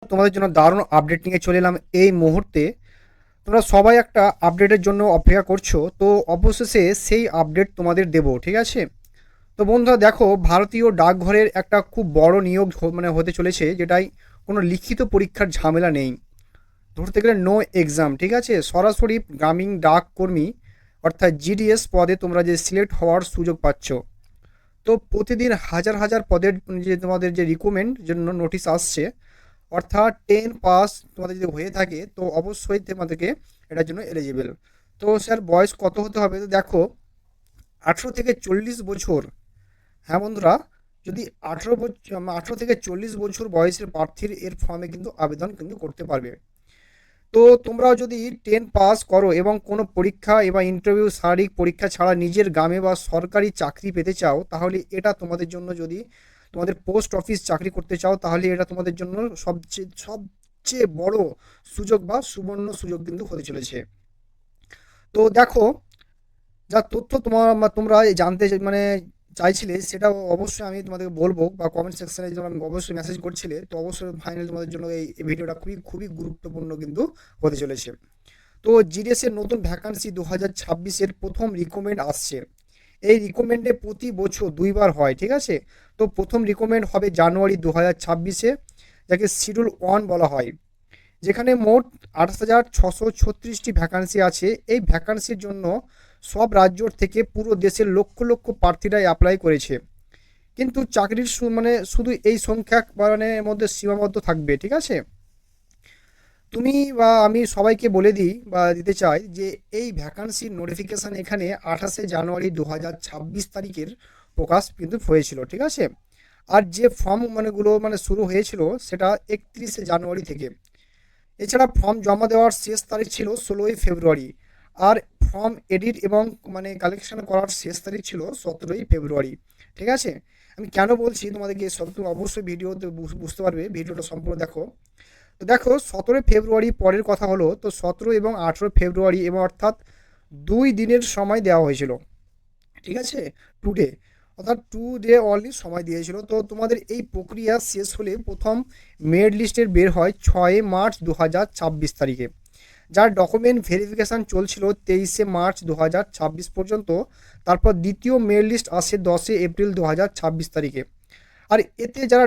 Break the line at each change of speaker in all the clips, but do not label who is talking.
তোমাদের জন্য দারুণ আপডেট নিয়ে চলে এলাম এই মুহূর্তে। তোমরা সবাই একটা আপডেটের জন্য অপেক্ষা করছো, তো অবশেষে সেই আপডেট তোমাদের দেব, ঠিক আছে? তো বন্ধুরা দেখো, ভারতীয় ডাকঘরের একটা খুব বড় নিয়োগ হতে চলেছে, যেটাই কোনো লিখিত পরীক্ষার ঝামেলা নেই। ধরতে গেলে নো এক্সাম, ঠিক আছে? সরাসরি গ্রামীণ ডাক কর্মী অর্থাৎ জিডিএস পদে তোমরা যে সিলেক্ট হওয়ার সুযোগ পাচ্ছ। তো প্রতিদিন হাজার হাজার পদের যে তোমাদের যে রিক্রুটমেন্ট জন্য নোটিশ আসছে, অর্থাৎ 10 পাস তোমাদের যদি হয়ে থাকে তো অবশ্যই তোমাদেরকে এটার জন্য এলিজিবল। তো স্যার বয়স কত হতে হবে? তো দেখো, 18 থেকে 40 বছর। হ্যাঁ বন্ধুরা, যদি 18 থেকে 40 বছর বয়সের প্রার্থীর এর ফর্মে কিন্তু আবেদন কিন্তু করতে পারবে। তো তোমরা যদি 10 পাস করো এবং কোনো পরীক্ষা এবং ইন্টারভিউ শারীরিক পরীক্ষা ছাড়া নিজের গ্রামে বা সরকারি চাকরি পেতে চাও, তাহলে এটা তোমাদের জন্য, যদি তোমাদের পোস্ট অফিস চাকরি করতে চাও, তাহলে এটা তোমাদের জন্য সবচেয়ে সবচেয়ে বড় সুযোগ বা সুবর্ণ সুযোগ কিন্তু হতে চলেছে। তো দেখো, যা তথ্য তোমরা জানতে চাইছিলে, সেটা অবশ্যই আমি তোমাদেরকে বলবো, বা কমেন্ট সেকশনে যেমন অবশ্যই মেসেজ করছিলে, তো অবশ্যই ফাইনালি তোমাদের জন্য এই ভিডিওটা খুবই খুবই গুরুত্বপূর্ণ কিন্তু হতে চলেছে। তো জিডিএস এর নতুন ভ্যাকান্সি 2026-এর প্রথম রিকমেন্ড আসছে। এই রিকমেন্ডে প্রতি বছর দুইবার হয়, ঠিক আছে? তো প্রথম রিকমেন্ড হবে জানুয়ারি 2026-এ, যাকে শিডিউল 1 বলা হয়, যেখানে মোট 28,636টি ভ্যাকান্সি আছে। এই ভ্যাকান্সির জন্য সব রাজ্য থেকে পুরো দেশের লক্ষ লক্ষ প্রার্থীরা অ্যাপ্লাই করেছে। কিন্তু চাকরির শুধু এই সংখ্যা মধ্যে সীমাবদ্ধ থাকবে, ঠিক আছে? তুমি বা আমি সবাইকে বলে দিই বা দিতে চাই যে এই ভ্যাকান্সির নোটিফিকেশান এখানে 28শে জানুয়ারি 2026 তারিখের প্রকাশ কিন্তু হয়েছিল, ঠিক আছে? আর যে ফর্ম শুরু হয়েছিল সেটা 31শে জানুয়ারি থেকে। এছাড়া ফর্ম জমা দেওয়ার শেষ তারিখ ছিল 16ই ফেব্রুয়ারি। আর ফর্ম এডিট এবং কালেকশন করার শেষ তারিখ ছিল 17ই ফেব্রুয়ারি, ঠিক আছে? আমি কেন বলছি তোমাদেরকে সব, তুমি অবশ্যই ভিডিওতে বুঝতে পারবে, ভিডিওটা সম্পূর্ণ দেখো। তো দেখো, 17ই ফেব্রুয়ারি পরের কথা হলো, তো 17 এবং 18 ফেব্রুয়ারি, এবং অর্থাৎ 2 দিনের সময় দেওয়া হয়েছিল, ঠিক আছে? 2 ডে, অর্থাৎ 2 ডে অনলি সময় দিয়েছিল। তো তোমাদের এই প্রক্রিয়া শেষ হলে প্রথম মেরিট লিস্টের বের হয় 6 মার্চ 2026 তারিখে, যার ডকুমেন্ট ভেরিফিকেশান চলছিল 23 মার্চ 2026 পর্যন্ত। তারপর দ্বিতীয় মেরিট লিস্ট আসে 10 এপ্রিল 2026 তারিখে। আর এতে যারা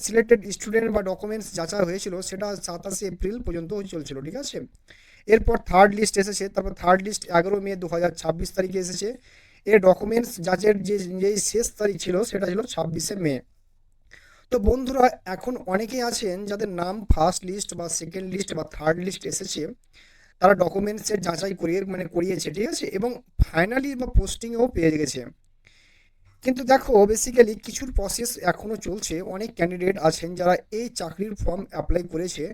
সিলেক্টেড স্টুডেন্ট বা ডকুমেন্টস যাচাই হয়েছিল, সেটা 27 এপ্রিল পর্যন্ত চলছিল, ঠিক আছে? এরপর থার্ড লিস্ট এসেছে, তারপর থার্ড লিস্ট 11 মে 2026 তারিখে এসেছে। এর ডকুমেন্টস যাচের যেই শেষ তারিখ ছিল সেটা ছিল 26 মে। তো বন্ধুরা, এখন অনেকেই আছেন যাদের নাম ফার্স্ট লিস্ট বা সেকেন্ড লিস্ট বা থার্ড লিস্ট এসেছে, তারা ডকুমেন্টসের যাচাই করিয়েছে, ঠিক আছে, এবং ফাইনালি বা পোস্টিংও পেয়ে গেছে। কিন্তু দেখো, বেসিক্যালি কিছুর প্রসেস এখনও চলছে। অনেক ক্যান্ডিডেট আছেন যারা এই চাকরির ফর্ম অ্যাপ্লাই করেছে,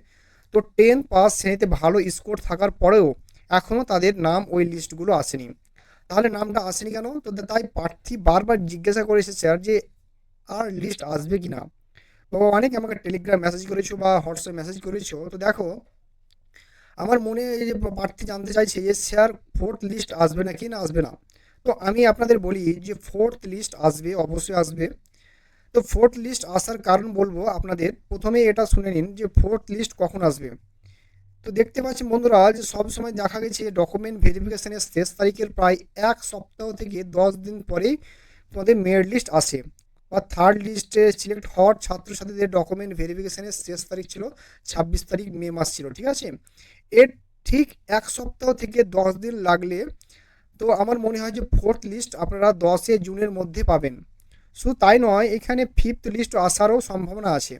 তো 10 পাস শ্রেণীতে ভালো স্কোর থাকার পরেও এখনও তাদের নাম ওই লিস্টগুলো আসেনি। তাহলে নামটা আসেনি কেন? তো তাই প্রার্থী বারবার জিজ্ঞাসা করেছে স্যার যে আর লিস্ট আসবে কি না। বাবা, অনেকে আমাকে টেলিগ্রাম মেসেজ করেছো বা হোয়াটসঅ্যাপ মেসেজ করেছো। তো দেখো, আমার মনে এই যে প্রার্থী জানতে চাইছে যে স্যার ফোর্থ লিস্ট আসবে না কি না আসবে না। তো আমি আপনাদের বলি যে ফোর্থ লিস্ট আসবে, অবশ্যই আসবে। তো ফোর্থ লিস্ট আসার কারণ বলবো আপনাদের, প্রথমে এটা শুনে নিন যে ফোর্থ লিস্ট কখন আসবে। তো দেখতে পাচ্ছি বন্ধুরা, যে সব সময় দেখা গেছে ডকুমেন্ট ভেরিফিকেশনের শেষ তারিখের প্রায় 1 সপ্তাহ থেকে 10 দিন পরেই তোমাদের মেরিট লিস্ট আসে। বা থার্ড লিস্টে সিলেক্ট হওয়ার ছাত্রছাত্রীদের ডকুমেন্ট ভেরিফিকেশনের শেষ তারিখ ছিল 26 তারিখ মে মাস ছিল, ঠিক আছে? এর ঠিক 1 সপ্তাহ থেকে 10 দিন লাগলে, তো আমার মনে হয় যে ফোর্থ লিস্ট আপনারা 10 জুনের মধ্যে পাবেন। শুধু তাই নয়, এখানে ফিফথ লিস্ট আসারও সম্ভাবনা আছে।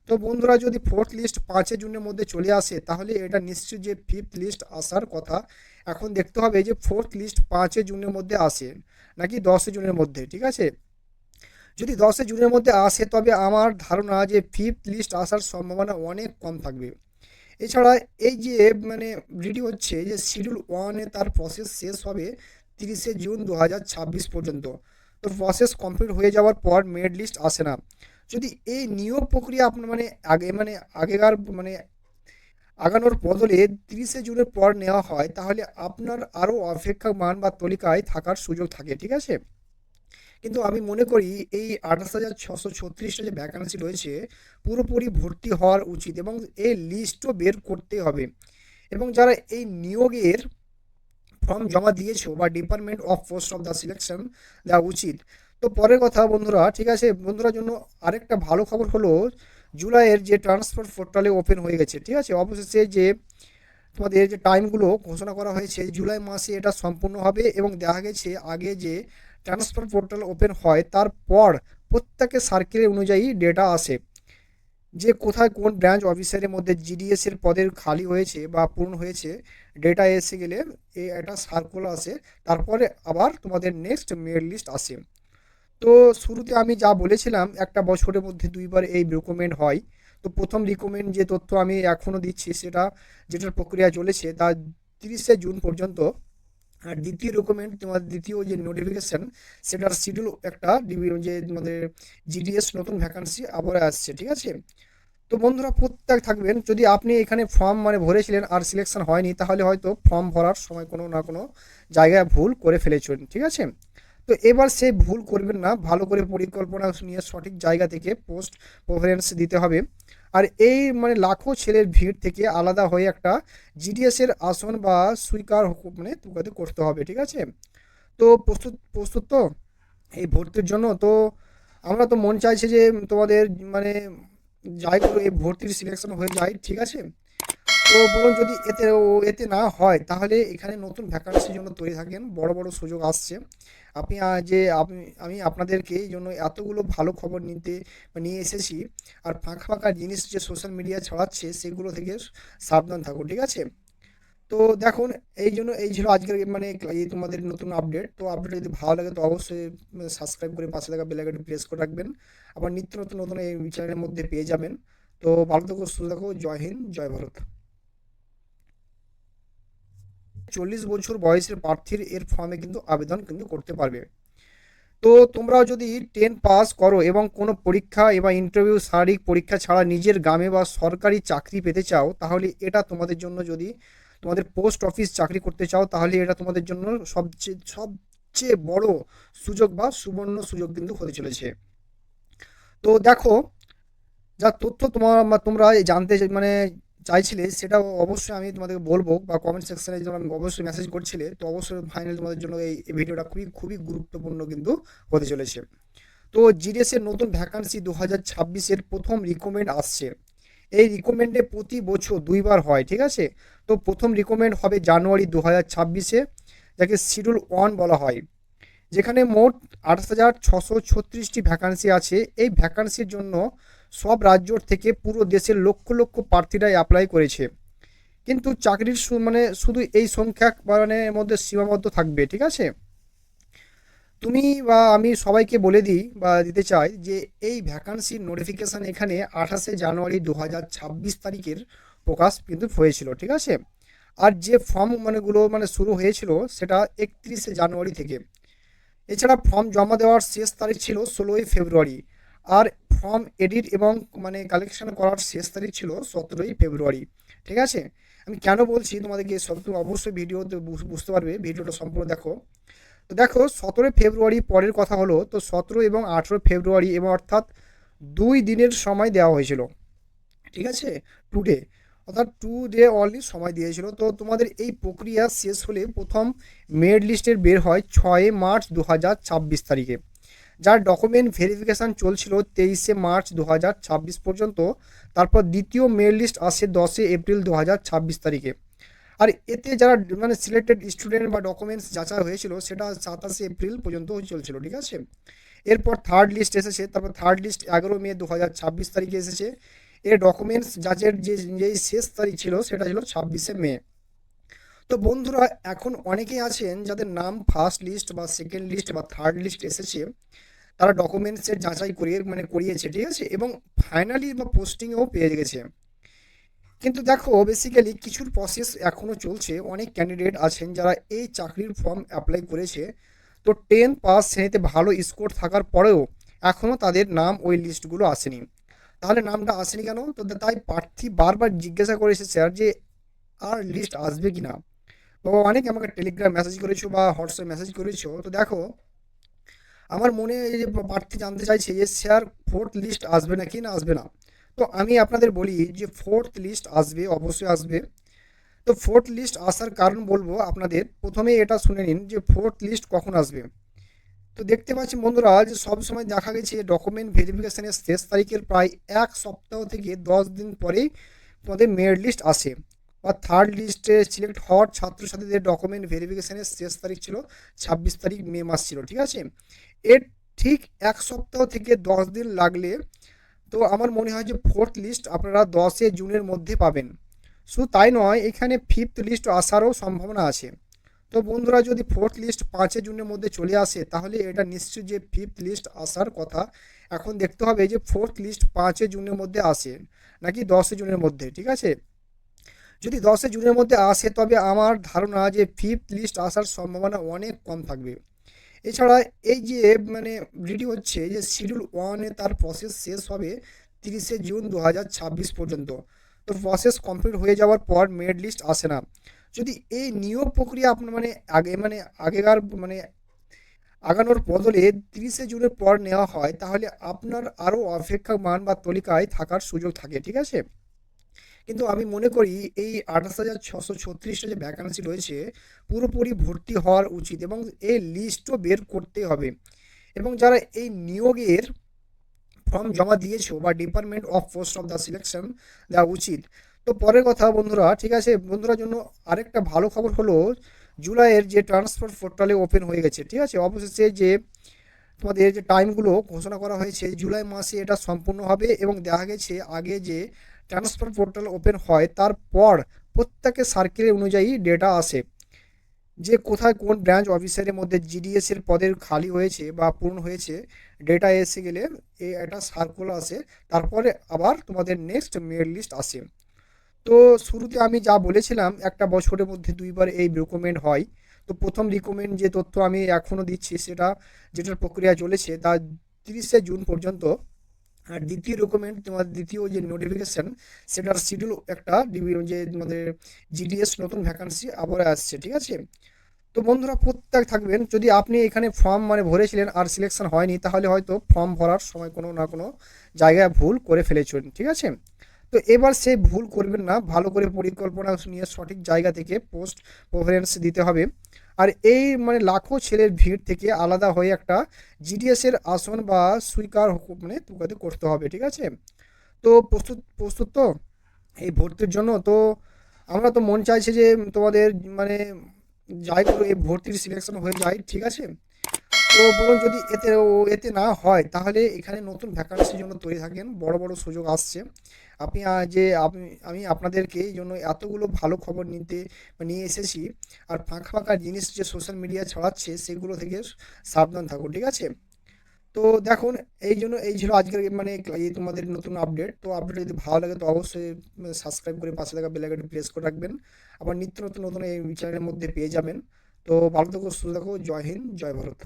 তো বন্ধুরা, যদি ফোর্থ লিস্ট 5 জুনের মধ্যে চলে আসে, তাহলে এটা নিশ্চয়ই যে ফিফথ লিস্ট আসার কথা। এখন দেখতে হবে যে ফোর্থ লিস্ট 5 জুনের মধ্যে আসে নাকি 10 জুনের মধ্যে, ঠিক আছে? যদি 10 জুনের মধ্যে আসে, তবে আমার ধারণা যে ফিফথ লিস্ট আসার সম্ভাবনা অনেক কম থাকবে। এছাড়া এই যে রেডি হচ্ছে যে শিডিউল 1-এ তার প্রসেস শেষ হবে 30শে জুন 2026 পর্যন্ত। তো প্রসেস কমপ্লিট হয়ে যাওয়ার পর মেরিট লিস্ট আসে না। যদি এই নিয়োগ প্রক্রিয়া আপনার আগে আগেকার আগানোর বদলে 30শে জুনের পর নেওয়া হয়, তাহলে আপনার আরও অপেক্ষমান বা তালিকায় থাকার সুযোগ থাকে, ঠিক আছে? কিন্তু আমি মনে করি এই 28,636টা যে ভ্যাকান্সি রয়েছে পুরোপুরি ভর্তি হওয়ার উচিত এবং এই লিস্টও বের করতে হবে। এবং যারা এই নিয়োগের ফর্ম জমা দিয়েছো বা department of post of the selection দেওয়া উচিত। তো পরের কথা বন্ধুরা, ঠিক আছে বন্ধুরা, জন্য আরেকটা ভালো খবর হলো জুলাইয়ের যে ট্রান্সপোর্ট পোর্টালে ওপেন হয়ে গেছে, ঠিক আছে, অবশেষে যে তোমাদের যে টাইমগুলো ঘোষণা করা হয়েছে জুলাই মাসে এটা সম্পূর্ণ হবে এবং দেখা গেছে আগে যে ট্রান্সপোর্ট পোর্টাল ওপেন হয় তারপর প্রত্যেকের সার্কেলের অনুযায়ী ডেটা আসে যে কোথায় কোন ব্রাঞ্চ অফিসারের মধ্যে জিডিএস এর পদের খালি হয়েছে বা পূরণ হয়েছে, ডেটা এসে গেলে একটা সার্কুলার আসে, তারপরে আবার তোমাদের নেক্সট মেরিট লিস্ট আসে। তো শুরুতে আমি যা বলেছিলাম একটা বছরের মধ্যে দুইবার এই রিকমেন্ড হয়। তো প্রথম রিকমেন্ড যে তথ্য আমি এখনও দিচ্ছি সেটা যেটার প্রক্রিয়া চলেছে তা 30শে জুন পর্যন্ত। আর দ্বিতীয় রিকমেন্ড তোমাদের দ্বিতীয় যে নোটিফিকেশন সেটার শিডিউল একটা যে তোমাদের জিডিএস নতুন ভ্যাকান্সি আবার আসছে, ঠিক আছে। তো বন্ধুরা প্রত্যেক থাকবেন, যদি আপনি এখানে ফর্ম ভরেছিলেন আর সিলেকশন হয়নি তাহলে হয়তো ফর্ম ভরার সময় কোনো না কোনো জায়গায় ভুল করে ফেলেছেন, ঠিক আছে। তো এবার সেই ভুল করবেন না, ভালো করে পরিকল্পনা নিয়ে সঠিক জায়গা থেকে পোস্ট প্রেফারেন্স দিতে হবে। আর এই লাখো ছেলের ভিড় থেকে আলাদা হয়ে একটা জিডিএস এর আসন বা সুইকার তুকাতে করতে হবে, ঠিক আছে। তো প্রস্তুত প্রস্তুত তো এই ভর্তির জন্য। তো আমরা তো মন চাইছে যে তোমাদের মানে যাই করে এই ভর্তির সিলেকশন হয়ে যায়, ঠিক আছে। তো বলুন যদি এতে না হয় তাহলে এখানে নতুন ভ্যাকান্সির জন্য তৈরি থাকেন, বড় বড় সুযোগ আসছে। আপনি আমি আপনাদেরকে এই জন্য এতগুলো ভালো খবর নিয়ে এসেছি। আর ফাঁকা ফাঁকা জিনিস যে সোশ্যাল মিডিয়া ছড়াচ্ছে সেগুলো থেকে সাবধান থাকুন, ঠিক আছে। তো দেখুন, এই জন্য এই ছিল আজকের এই তোমাদের নতুন আপডেট। তো আপডেট যদি ভালো লাগে তো অবশ্যই সাবস্ক্রাইব করে পাশে থাকা বেল আইকনটি প্রেস করে রাখবেন। আবার নিত্য নতুন নতুন এই চ্যানেলের মধ্যে পেয়ে যাবেন। তো ভালো থাকো, সুস্থ থাকো, জয় হিন্দ, জয় ভারত। 40 বছর বয়সের প্রার্থীর এর ফর্মে কিন্তু আবেদন কিন্তু করতে পারবে। তো তোমরাও যদি 10 পাস করো এবং কোনো পরীক্ষা এবং ইন্টারভিউ শারীরিক পরীক্ষা ছাড়া নিজের গ্রামে বা সরকারি চাকরি পেতে চাও তাহলে এটা তোমাদের জন্য, যদি তোমাদের পোস্ট অফিস চাকরি করতে চাও তাহলে এটা তোমাদের জন্য সবচেয়ে সবচেয়ে বড় সুযোগ বা সুবর্ণ সুযোগ কিন্তু হতে চলেছে। তো দেখো, যা তথ্য তোমরা জানতে চাইছিলে সেটা অবশ্যই আমি তোমাদেরকে বলবো বা কমেন্ট সেকশনে যখন আমি অবশ্যই মেসেজ করছিলে, তো অবশ্যই ফাইনাল তোমাদের জন্য এই ভিডিওটা খুবই খুবই গুরুত্বপূর্ণ কিন্তু হতে চলেছে। তো জিডিএস এর নতুন ভ্যাকান্সি 2026-এর প্রথম রিকমেন্ড আসছে। এই রিকমেন্ডে প্রতি বছর দুইবার হয়, ঠিক আছে। তো প্রথম রিকমেন্ড হবে জানুয়ারি 2026-এ, যাকে শিডিউল 1 বলা হয়, যেখানে মোট 28,636টি ভ্যাকান্সি আছে। এই ভ্যাকান্সির জন্য সব রাজ্য থেকে পুরো দেশের লক্ষ লক্ষ প্রার্থীরা অ্যাপ্লাই করেছে। কিন্তু চাকরির শুধু এই সংখ্যা মধ্যে সীমাবদ্ধ থাকবে, ঠিক আছে। তুমি বা আমি সবাইকে বলে দিই বা দিতে চাই যে এই ভ্যাকান্সির নোটিফিকেশান এখানে 28শে জানুয়ারি 2026 তারিখের প্রকাশ কিন্তু হয়েছিল, ঠিক আছে। আর যে ফর্ম গুলো শুরু হয়েছিল সেটা 31শে জানুয়ারি থেকে। এছাড়া ফর্ম জমা দেওয়ার শেষ তারিখ ছিল 16ই ফেব্রুয়ারি। আর ফর্ম এডিট এবং কালেকশন করার শেষ তারিখ ছিল 17ই ফেব্রুয়ারি, ঠিক আছে। আমি কেন বলছি তোমাদেরকে সব, তুমি অবশ্যই ভিডিওতে বুঝতে পারবে, ভিডিওটা সম্পূর্ণ দেখো। তো দেখো, 17ই ফেব্রুয়ারি পরের কথা হলো, তো 17 এবং 18 ফেব্রুয়ারি এবং অর্থাৎ 2 দিনের সময় দেওয়া হয়েছিল, ঠিক আছে। টুডে, অর্থাৎ 2 ডে অনলি সময় দিয়েছিল। তো তোমাদের এই প্রক্রিয়া শেষ হলে প্রথম মেরিট লিস্টের বের হয় 6 মার্চ 2026 তারিখে, যার ডকুমেন্ট ভেরিফিকেশান চলছিল 23 মার্চ 2026 পর্যন্ত। তারপর দ্বিতীয় মেরিট লিস্ট আসে 10 এপ্রিল 2026 তারিখে। আর এতে যারা সিলেক্টেড স্টুডেন্ট বা ডকুমেন্টস যাচাই হয়েছিল সেটা 27 এপ্রিল পর্যন্ত চলছিল, ঠিক আছে। এরপর থার্ড লিস্ট এসেছে, তারপর থার্ড লিস্ট 11 মে 2026 তারিখে এসেছে। এর ডকুমেন্টস যাচের যে শেষ তারিখ ছিল সেটা ছিল 26 মে। তো বন্ধুরা, এখন অনেকেই আছেন যাদের নাম ফার্স্ট লিস্ট বা সেকেন্ড লিস্ট বা থার্ড লিস্ট এসেছে, তারা ডকুমেন্টসের যাচাই করিয়েছে, ঠিক আছে, এবং ফাইনালি বা পোস্টিংয়েও পেয়ে গেছে। কিন্তু দেখো, বেসিক্যালি কিছুর প্রসেস এখনও চলছে। অনেক ক্যান্ডিডেট আছেন যারা এই চাকরির ফর্ম অ্যাপ্লাই করেছে, তো 10 পাস শ্রেণীতে ভালো স্কোর থাকার পরেও এখনও তাদের নাম ওই লিস্টগুলো আসেনি। তাহলে নামটা আসেনি কেন? তো তাই প্রার্থী বারবার জিজ্ঞাসা করেছে স্যার যে আর লিস্ট আসবে কি না। বা অনেকে আমাকে টেলিগ্রাম মেসেজ করেছো বা হোয়াটসঅ্যাপ মেসেজ করেছো। তো দেখো, আমার মনে এই যে প্রার্থী জানতে চাইছে যে স্যার ফোর্থ লিস্ট আসবে নাকি না আসবে না। তো আমি আপনাদের বলি যে ফোর্থ লিস্ট আসবে, অবশ্যই আসবে। তো ফোর্থ লিস্ট আসার কারণ বলবো আপনাদের, প্রথমে এটা শুনে নিন যে ফোর্থ লিস্ট কখন আসবে। তো দেখতে পাচ্ছি বন্ধুরা যে সবসময় দেখা গেছে ডকুমেন্ট ভেরিফিকেশনের শেষ তারিখের প্রায় 1 সপ্তাহ থেকে 10 দিন পরেই তোমাদের মেরিট লিস্ট আসে, বা থার্ড লিস্টে সিলেক্ট হওয়ার ছাত্রছাত্রীদের ডকুমেন্ট ভেরিফিকেশনের শেষ তারিখ ছিল 26 তারিখ মে মাস ছিল, ঠিক আছে। এর ঠিক 1 সপ্তাহ থেকে 10 দিন লাগলে, তো আমার মনে হয় যে ফোর্থ লিস্ট আপনারা 10 জুনের মধ্যে পাবেন। শুধু তাই নয়, এখানে ফিফথ লিস্ট আসারও সম্ভাবনা আছে। তো বন্ধুরা যদি ফোর্থ লিস্ট 5 জুনের মধ্যে চলে আসে, তাহলে এটা নিশ্চয়ই যে ফিফথ লিস্ট আসার কথা। এখন দেখতে হবে যে ফোর্থ লিস্ট 5 জুনের মধ্যে আসে নাকি 10 জুনের মধ্যে, ঠিক আছে। যদি 10 জুনের মধ্যে আসে, তবে আমার ধারণা যে ফিফথ লিস্ট আসার সম্ভাবনা অনেক কম থাকবে। এছাড়া এই যে মানে রেডি হচ্ছে যে শিডিউল 1-এ তার প্রসেস শেষ হবে 30শে জুন 2026 পর্যন্ত। তো প্রসেস কমপ্লিট হয়ে যাওয়ার পর মেরিট লিস্ট আসে না। যদি এই নিয়োগ প্রক্রিয়া আপনার আগেকার আগানোর বদলে 30শে জুনের পর নেওয়া হয়, তাহলে আপনার আরও অপেক্ষমান বা তালিকায় থাকার সুযোগ থাকে, ঠিক আছে। কিন্তু আমি মনে করি এই 28,636টা যে ভ্যাকান্সি রয়েছে, পুরোপুরি ভর্তি হওয়ার উচিত এবং এই লিস্টও বের করতে হবে। এবং যারা এই নিয়োগের ফর্ম জমা দিয়েছো, বা department of post of the selection দেওয়া উচিত। তো পরের কথা বন্ধুরা, ঠিক আছে, বন্ধুরার জন্য আরেকটা ভালো খবর হলো জুলাইয়ের যে ট্রান্সপোর্ট পোর্টালে ওপেন হয়ে গেছে, ঠিক আছে। অবশেষে যে তোমাদের যে টাইমগুলো ঘোষণা করা হয়েছে, জুলাই মাসে এটা সম্পূর্ণ হবে। এবং দেখা গেছে আগে যে ট্রান্সপোর্ট পোর্টাল ওপেন হয় তারপর প্রত্যেকের সার্কেলের অনুযায়ী ডেটা আসে যে কোথায় কোন ব্রাঞ্চ অফিসারের মধ্যে জিডিএস এর পদের খালি হয়েছে বা পূর্ণ হয়েছে। ডেটা এসে গেলে এই একটা সার্কুলার আসে, তারপরে আবার তোমাদের নেক্সট মেরিট লিস্ট আসে। তো শুরুতে আমি যা বলেছিলাম, একটা বছরের মধ্যে 2বার এই রিকমেন্ড হয়। তো প্রথম রিকমেন্ড যে তথ্য আমি এখনও দিচ্ছি, সেটা যেটার প্রক্রিয়া চলেছে তা 30শে জুন পর্যন্ত। আর দ্বিতীয় রিকমেন্ড, তোমার দ্বিতীয় যে নোটিফিকেশন, সেটার শিডিউল একটা যে তোমাদের জিডিএস নতুন ভ্যাকান্সি আবার আসছে, ঠিক আছে। তো বন্ধুরা প্রত্যেক থাকবেন, যদি আপনি এখানে ফর্ম ভরেছিলেন আর সিলেকশন হয়নি, তাহলে হয়তো ফর্ম ভরার সময় কোনো না কোনো জায়গায় ভুল করে ফেলেছেন, ঠিক আছে। তো এবার সেই ভুল করবেন না, ভালো করে পরিকল্পনা নিয়ে সঠিক জায়গা থেকে পোস্ট প্রেফারেন্স দিতে হবে। আর এই লাখো ছেলের ভিড় থেকে আলাদা হয়ে একটা জিডিএস এর আসন বা সুইকার তুকাতে করতে হবে, ঠিক আছে। তো প্রস্তুত প্রস্তুত তো এই ভর্তির জন্য। তো আমরা তো মন চাইছে যে তোমাদের মানে যাই করে এই ভর্তির সিলেকশন হয়ে যায়, ঠিক আছে। তো বলুন, যদি এতে না হয়, তাহলে এখানে নতুন ভ্যাকান্সির জন্য তৈরি থাকেন, বড় বড় সুযোগ আসছে। আপনি আমি আপনাদেরকে এই জন্য এতগুলো ভালো খবর নিয়ে এসেছি। আর ফাঁকা ফাঁকা জিনিস যে সোশ্যাল মিডিয়া ছড়াচ্ছে, সেগুলো থেকে সাবধান থাকুন, ঠিক আছে। তো দেখুন, এই ছিল আজকের এই তোমাদের নতুন আপডেট। তো আপডেট যদি ভালো লাগে, তো অবশ্যই সাবস্ক্রাইব করে পাশে থাকা বেল আইকনটি প্রেস করে রাখবেন। আবার নিত্য নতুন নতুন এই চ্যানেলের মধ্যে পেয়ে যাবেন। তো ভালো থাকো, সুস্থ থাকো, জয় হিন্দ, জয় ভারত।